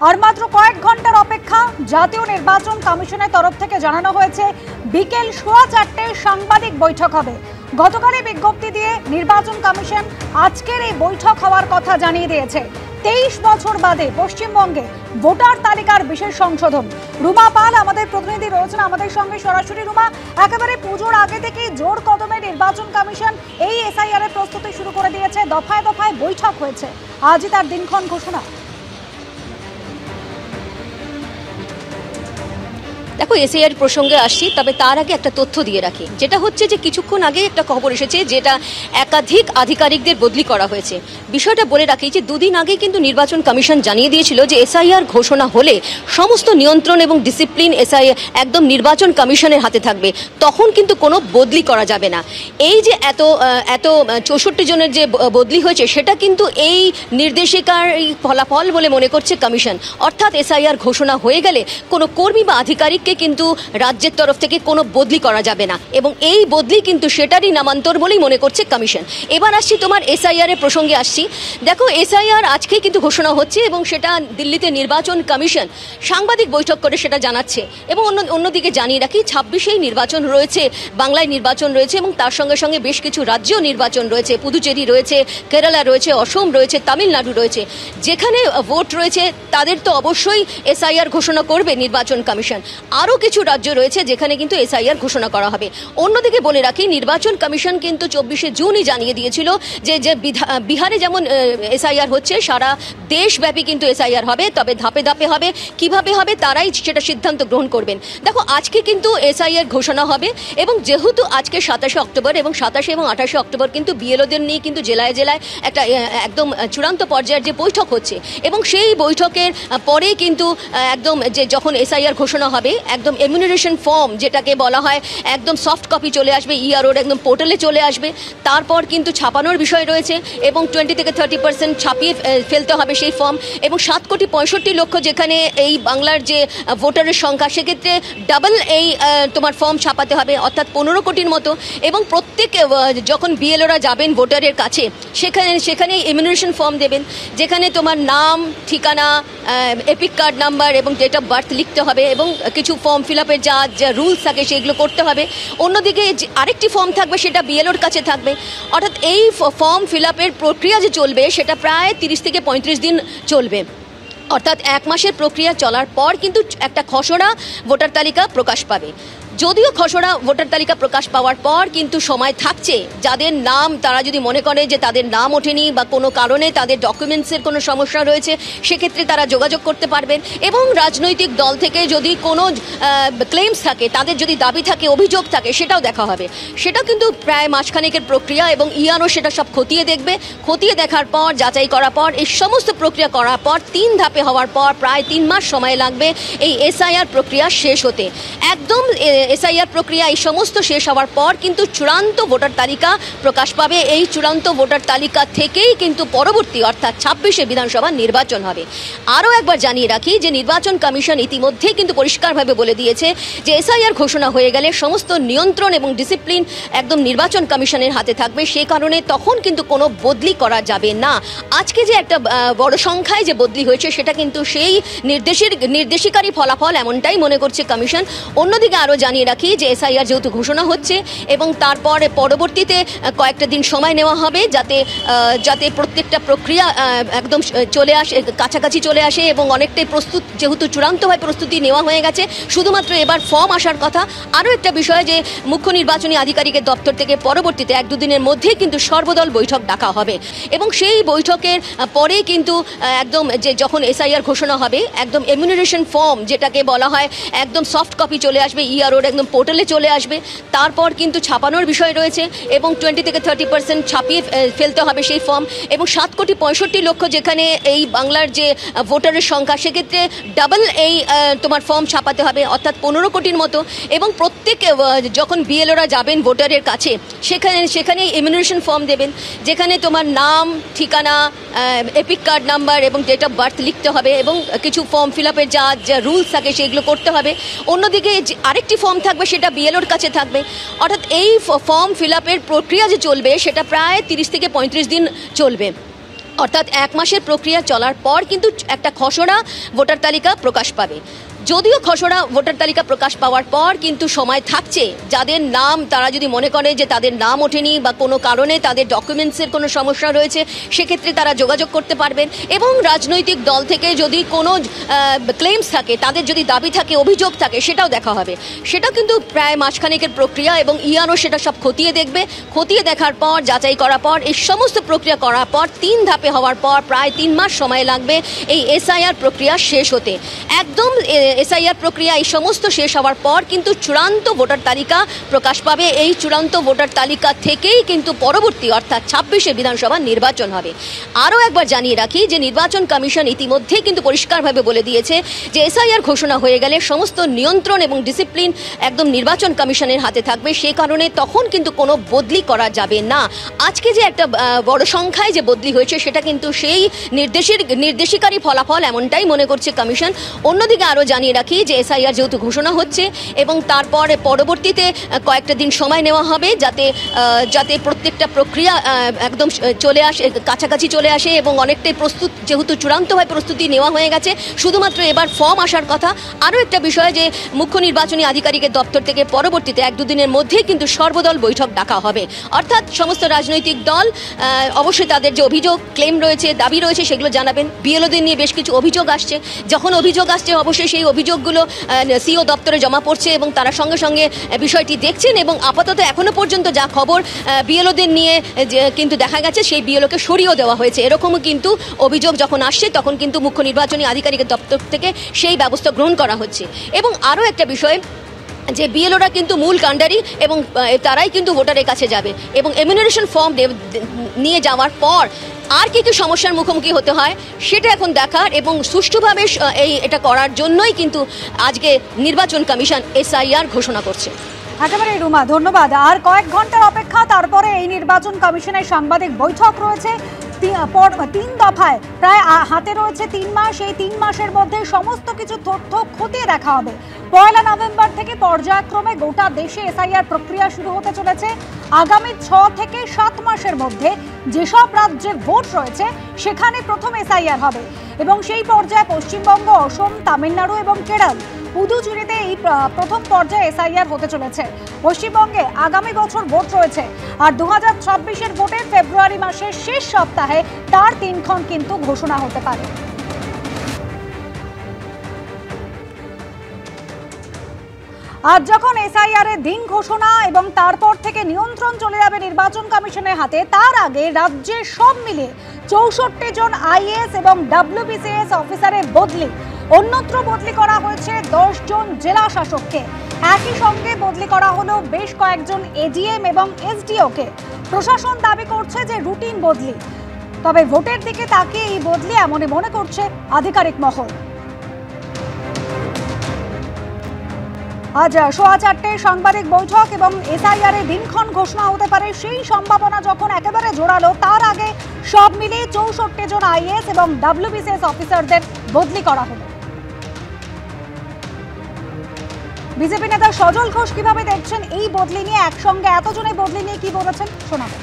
আর মাত্র কয়েক ঘন্টার অপেক্ষা। জাতীয় নির্বাচন কমিশনের তরফ থেকে জানানো হয়েছে বিকেল 4:15টায় সাংবাদিক বৈঠক হবে। গতকালই বিজ্ঞপ্তি দিয়ে নির্বাচন কমিশন আজকের এই বৈঠক হওয়ার কথা জানিয়ে দিয়েছে। 23 বছর বাদে পশ্চিমবঙ্গে ভোটার তালিকার বিশেষ সংশোধন। রুমা পাল আমাদের প্রতিনিধি রয়েছেন আমাদের সঙ্গে সরাসরি। রুমা, একেবারে পুজোর আগে থেকে জোর কদমে নির্বাচন কমিশন এই এসআইআর এর প্রস্তুতি শুরু করে দিয়েছে। দফায় দফায় বৈঠক হয়েছে, আজই তার দিনক্ষণ ঘোষণা। দেখো, এসআইআর প্রসঙ্গে আসছি, তবে তার আগে একটা তথ্য দিয়ে রাখি, যেটা হচ্ছে যে কিছুক্ষণ আগে একটা খবর এসেছে যেটা একাধিক আধিকারিকদের বদলি করা হয়েছে। বিষয়টা বলে রাখি যে দুদিন আগে কিন্তু নির্বাচন কমিশন জানিয়ে দিয়েছিল যে এসআইআর ঘোষণা হলে সমস্ত নিয়ন্ত্রণ এবং ডিসিপ্লিন একদম নির্বাচন কমিশনের হাতে থাকবে, তখন কিন্তু কোনো বদলি করা যাবে না। এই যে এত 64 জনের যে বদলি হয়েছে সেটা কিন্তু এই নির্দেশিকার ফলাফল বলে মনে করছে কমিশন। অর্থাৎ এসআইআর ঘোষণা হয়ে গেলে কোনো কর্মী বা আধিকারিক কিন্তু রাজ্যের তরফ থেকে কোনো বদলি করা যাবে না, এবং এই বদলি কিন্তু সেটারই নামান্তর বলেই মনে করছে কমিশন। এবার আসছি তোমার এসআইআর এর প্রসঙ্গে আসছি। দেখো, এসআইআর আজকেই কিন্তু ঘোষণা হচ্ছে এবং সেটা দিল্লিতে নির্বাচন কমিশন সাংবাদিক বৈঠক করে সেটা জানাচ্ছে। এবং অন্যদিকে জানিয়ে রাখি 26এই নির্বাচন রয়েছে, বাংলায় নির্বাচন রয়েছে এবং তার সঙ্গে সঙ্গে বেশ কিছু রাজ্যেও নির্বাচন রয়েছে। পুদুচেরি রয়েছে, কেরালা রয়েছে, অসম রয়েছে, তামিলনাড়ু রয়েছে। যেখানে ভোট রয়েছে তাদের তো অবশ্যই এসআইআর ঘোষণা করবে নির্বাচন কমিশন। আরও কিছু রাজ্য রয়েছে যেখানে কিন্তু এসআইআর ঘোষণা করা হবে। অন্যদিকে বলে রাখি, নির্বাচন কমিশন কিন্তু 24শে জুনই জানিয়ে দিয়েছিল যে বিহারে যেমন এসআইআর হচ্ছে, সারা দেশব্যাপী কিন্তু এসআইআর হবে, তবে ধাপে ধাপে হবে। কিভাবে হবে তারাই সেটা সিদ্ধান্ত গ্রহণ করবেন। দেখো, আজকে কিন্তু এসআইআর ঘোষণা হবে এবং যেহেতু আজকে 27শে অক্টোবর এবং 27শে এবং 28শে অক্টোবর কিন্তু বিএলওদের নিয়ে কিন্তু জেলায় জেলায় একটা একদম চূড়ান্ত পর্যায়ের যে বৈঠক হচ্ছে, এবং সেই বৈঠকের পরে কিন্তু একদম যে যখন এসআইআর ঘোষণা হবে একদম এমিউনারেশন ফর্ম যেটাকে বলা হয় একদম সফট কপি চলে আসবে, ইআরওর একদম পোর্টালে চলে আসবে। তারপর কিন্তু ছাপানোর বিষয় রয়েছে এবং 20 থেকে 30% ছাপিয়ে ফেলতে হবে সেই ফর্ম। এবং 7,65,00,000 যেখানে এই বাংলার যে ভোটারের সংখ্যা, সেক্ষেত্রে ডাবল এই তোমার ফর্ম ছাপাতে হবে, অর্থাৎ 15 কোটির মতো। এবং প্রত্যেক যখন বিএলওরা যাবেন ভোটারের কাছে সেখানে এমিউনারেশন ফর্ম দেবেন, যেখানে তোমার নাম, ঠিকানা, এপিক কার্ড নাম্বার এবং ডেট অফ বার্থ লিখতে হবে এবং কিছু ফর্ম ফিল আপের যা রুলস থাকে সেগুলো করতে হবে। অন্যদিকে আরেকটি ফর্ম থাকবে, সেটা বিএলওর কাছে থাকবে। অর্থাৎ এই ফর্ম ফিল আপের প্রক্রিয়া যে চলবে সেটা প্রায় 30 থেকে 35 দিন চলবে। অর্থাৎ 1 মাসের প্রক্রিয়া চলার পর কিন্তু একটা খসড়া ভোটার তালিকা প্রকাশ পাবে। যদিও খসড়া ভোটার তালিকা প্রকাশ পাওয়ার পর কিন্তু সময় থাকছে, যাদের নাম তারা যদি মনে করে যে তাদের নাম ওঠেনি বা কোনো কারণে তাদের ডকুমেন্টসের কোনো সমস্যা রয়েছে, সেক্ষেত্রে তারা যোগাযোগ করতে পারবেন। এবং রাজনৈতিক দল থেকে যদি কোনো ক্লেমস থাকে, তাদের যদি দাবি থাকে, অভিযোগ থাকে, সেটাও দেখা হবে। সেটাও কিন্তু প্রায় মাসখানেকের প্রক্রিয়া এবং ইআরও সেটা সব খতিয়ে দেখবে। খতিয়ে দেখার পর, যাচাই করার পর, এই সমস্ত প্রক্রিয়া করার পর 3 ধাপে হওয়ার পর প্রায় 3 মাস সময় লাগবে এই এসআইআর প্রক্রিয়া শেষ হতে। একদম এসআইআর প্রক্রিয়া এই সমস্ত শেষ হওয়ার পর কিন্তু চূড়ান্ত ভোটার তালিকা প্রকাশ পাবে। এই চূড়ান্ত ভোটার তালিকা থেকেই কিন্তু পরবর্তী অর্থাৎ 26শে বিধানসভা নির্বাচন হবে। আরও একবার জানিয়ে রাখি যে নির্বাচন কমিশন ইতিমধ্যে কিন্তু পরিষ্কারভাবে বলে দিয়েছে যে এসআইআর ঘোষণা হয়ে গেলে সমস্ত নিয়ন্ত্রণ এবং ডিসিপ্লিন একদম নির্বাচন কমিশনের হাতে থাকবে। সে কারণে তখন কিন্তু কোনো বদলি করা যাবে না। আজকে যে একটা বড় সংখ্যায় যে বদলি হয়েছে সেটা কিন্তু সেই নির্দেশিকারই ফলাফল, এমনটাই মনে করছে কমিশন। অন্যদিকে আরও জানিয়ে রাখি যে এসআইআর যেহেতু ঘোষণা হচ্ছে এবং তারপরে পরবর্তীতে কয়েকটা দিন সময় নেওয়া হবে যাতে প্রত্যেকটা প্রক্রিয়া একদম চলে আসে, কাছাকাছি চলে আসে এবং অনেকটাই প্রস্তুত, যেহেতু চূড়ান্তভাবে প্রস্তুতি নেওয়া হয়ে গেছে, শুধুমাত্র এবার ফর্ম আসার কথা। আরও একটা বিষয় যে মুখ্য নির্বাচনী আধিকারিকের দপ্তর থেকে পরবর্তীতে 1-2 দিনের মধ্যেই কিন্তু সর্বদল বৈঠক ডাকা হবে এবং সেই বৈঠকের পরে কিন্তু একদম যে যখন এসআইআর ঘোষণা হবে একদম এমিউনারেশন ফর্ম যেটাকে বলা হয় একদম সফট কপি চলে আসবে, ইআরওর একদম পোর্টালে চলে আসবে। তারপর কিন্তু ছাপানোর বিষয় রয়েছে এবং 20 থেকে 30% ছাপিয়ে ফেলতে হবে সেই ফর্ম। এবং 7,65,00,000 যেখানে এই বাংলার যে ভোটারের সংখ্যা, সেক্ষেত্রে ডাবল এই তোমার ফর্ম ছাপাতে হবে, অর্থাৎ 15 কোটির মতো। এবং প্রত্যেক যখন বিএলওরা যাবেন ভোটারের কাছে সেখানে এমিউনারেশন ফর্ম দেবেন, যেখানে তোমার নাম, ঠিকানা, এপিক কার্ড নাম্বার এবং ডেট অফ বার্থ লিখতে হবে এবং কিছু ফর্ম ফিল আপের যা রুলস থাকে সেগুলো করতে হবে। অন্যদিকে আরেকটি ফর্ম থাকবে, সেটা বিএলওর কাছে থাকবে। অর্থাৎ এই ফর্ম ফিল আপের প্রক্রিয়া যে চলবে সেটা প্রায় 30 থেকে 35 দিন চলবে। অর্থাৎ 1 মাসের প্রক্রিয়া চলার পর কিন্তু একটা খসড়া ভোটার তালিকা প্রকাশ পাবে। যদিও খসড়া ভোটার তালিকা প্রকাশ পাওয়ার পর কিন্তু সময় থাকছে, যাদের নাম তারা যদি মনে করে যে তাদের নাম ওঠেনি বা কোনো কারণে তাদের ডকুমেন্টসের কোনো সমস্যা রয়েছে, সেক্ষেত্রে তারা যোগাযোগ করতে পারবেন। এবং রাজনৈতিক দল থেকে যদি কোনো ক্লেমস থাকে, তাদের যদি দাবি থাকে, অভিযোগ থাকে, সেটাও দেখা হবে। সেটাও কিন্তু প্রায় মাসখানেকের প্রক্রিয়া এবং ইআরও সেটা সব খতিয়ে দেখবে। খতিয়ে দেখার পর, যাচাই করার পর, এই সমস্ত প্রক্রিয়া করার পর 3 ধাপে হওয়ার পর প্রায় 3 মাস সময় লাগবে এই এসআইআর প্রক্রিয়া শেষ হতে। একদম এসআইআর প্রক্রিয়া এই সমস্ত শেষ হওয়ার পর কিন্তু চূড়ান্ত ভোটার তালিকা প্রকাশ পাবে। এই চূড়ান্ত ভোটার তালিকা থেকেই কিন্তু পরবর্তী অর্থাৎ 26শে বিধানসভা নির্বাচন হবে। আরও একবার জানিয়ে রাখি যে নির্বাচন কমিশন ইতিমধ্যেই কিন্তু পরিষ্কারভাবে বলে দিয়েছে যে এসআইআর ঘোষণা হয়ে গেলে সমস্ত নিয়ন্ত্রণ এবং ডিসিপ্লিন একদম নির্বাচন কমিশনের হাতে থাকবে। সে কারণে তখন কিন্তু কোনো বদলি করা যাবে না। আজকে যে একটা বড় সংখ্যায় যে বদলি হয়েছে সেটা কিন্তু সেই নির্দেশিকারই ফলাফল, এমনটাই মনে করছে কমিশন। অন্যদিকে আরও জানিয়ে রাখি যে এসআইআর যেহেতু ঘোষণা হচ্ছে এবং তারপরে পরবর্তীতে কয়েকটা দিন সময় নেওয়া হবে যাতে প্রত্যেকটা প্রক্রিয়া একদম চলে আসে, কাছাকাছি চলে আসে এবং অনেকটাই প্রস্তুত, যেহেতু চূড়ান্তভাবে প্রস্তুতি নেওয়া হয়ে গেছে, শুধুমাত্র এবার ফর্ম আসার কথা। আরও একটা বিষয় যে মুখ্য নির্বাচনী আধিকারিকের দপ্তর থেকে পরবর্তীতে 1-2 দিনের মধ্যেই কিন্তু সর্বদল বৈঠক ডাকা হবে। অর্থাৎ সমস্ত রাজনৈতিক দল অবশ্যই তাদের যে অভিযোগ, ক্লেম রয়েছে, দাবি রয়েছে, সেগুলো জানাবেন। বিএলওদের নিয়ে বেশ কিছু অভিযোগ আসছে। যখন অভিযোগ আসছে অবশ্যই সেই অভিযোগগুলো সিও দপ্তরে জমা পড়ছে এবং তারা সঙ্গে সঙ্গে বিষয়টি দেখছেন এবং আপাতত এখনো পর্যন্ত যা খবর বিএলওদের নিয়ে কিন্তু দেখা গেছে সেই বিএলওকে সরিয়েও দেওয়া হয়েছে। এরকমও কিন্তু অভিযোগ যখন আসছে তখন কিন্তু মুখ্য নির্বাচনী আধিকারিকের দপ্তর থেকে সেই ব্যবস্থা গ্রহণ করা হচ্ছে। এবং আরও একটা বিষয় যে বিএলওরা কিন্তু মূল কাণ্ডারি এবং তারাই কিন্তু ভোটারের কাছে যাবে এবং এমিউনারেশন ফর্ম নিয়ে যাওয়ার পর আর কি সমস্যার মুখোমুখি হতে হয় সেটা এখন দেখার এবং সুষ্ঠুভাবে এটা করার জন্যই কিন্তু আজকে নির্বাচন কমিশন এসআইআর ঘোষণা করছে। একেবারে রুমা, ধন্যবাদ। আর কয়েক ঘন্টার অপেক্ষা, তারপরে এই নির্বাচন কমিশনের সাংবাদিক বৈঠক রয়েছে 3 দফায়। প্রায় হাতে রয়েছে 3 মাস। এই 3 মাসের মধ্যে সমস্ত কিছু তথ্য খতিয়ে দেখা হবে। 1 নভেম্বর থেকে পর্যায়ক্রমে গোটা দেশে এসআইআর প্রক্রিয়া শুরু হতে চলেছে। আগামী 6 থেকে 7 মাসের মধ্যে যেসব রাজ্যে ভোট রয়েছে সেখানে প্রথম এসআইআর হবে এবং সেই পর্যায়ে পশ্চিমবঙ্গ, অসম, তামিলনাড়ু এবং কেরল, পুদুচেরিতে এই প্রথম পর্যায়ে এসআইআর হতে চলেছে। পশ্চিমবঙ্গে আগামী বছর ভোট রয়েছে আর 2026-এর ভোটের ফেব্রুয়ারি মাসের শেষ সপ্তাহে তার দিনক্ষণ কিন্তু ঘোষণা হতে পারে। আজ যখন এসআইআর এর দিন ঘোষণা এবং তারপর থেকে নিয়ন্ত্রণ চলে যাবে নির্বাচন কমিশনের হাতে, তার আগে রাজ্যে সব মিলে 64 জন আইএএস এবং ডব্লিউবিসিএস অফিসারের বদলি। অন্যত্র বদলি করা হয়েছে 10 জন জেলা শাসককে। একই সঙ্গে বদলি করা হলো বেশ কয়েকজন এডিএম এবং এসডিওকে। প্রশাসন দাবি করছে যে রুটিন বদলি, তবে ভোটের দিকে তাকিয়ে এই বদলি এমনই মনে করছে আধিকারিক মহল। আজ 4:15 সাংবাদিক বৈঠক এবং এসআইআর এর দিনক্ষণ ঘোষণা হতে পারে সেই সম্ভাবনা যখন একেবারে জোরালো, তার আগে সব মিলিয়ে 64 জন আইএএস এবং ডব্লিউবিসিএস অফিসারদের বদলি করা হলো। বিজেপি নেতা সজল ঘোষ কিভাবে দেখছেন এই বদলি নিয়ে, একসঙ্গে এতজনের বদলি নিয়ে কি বলেছেন শোনাবেন।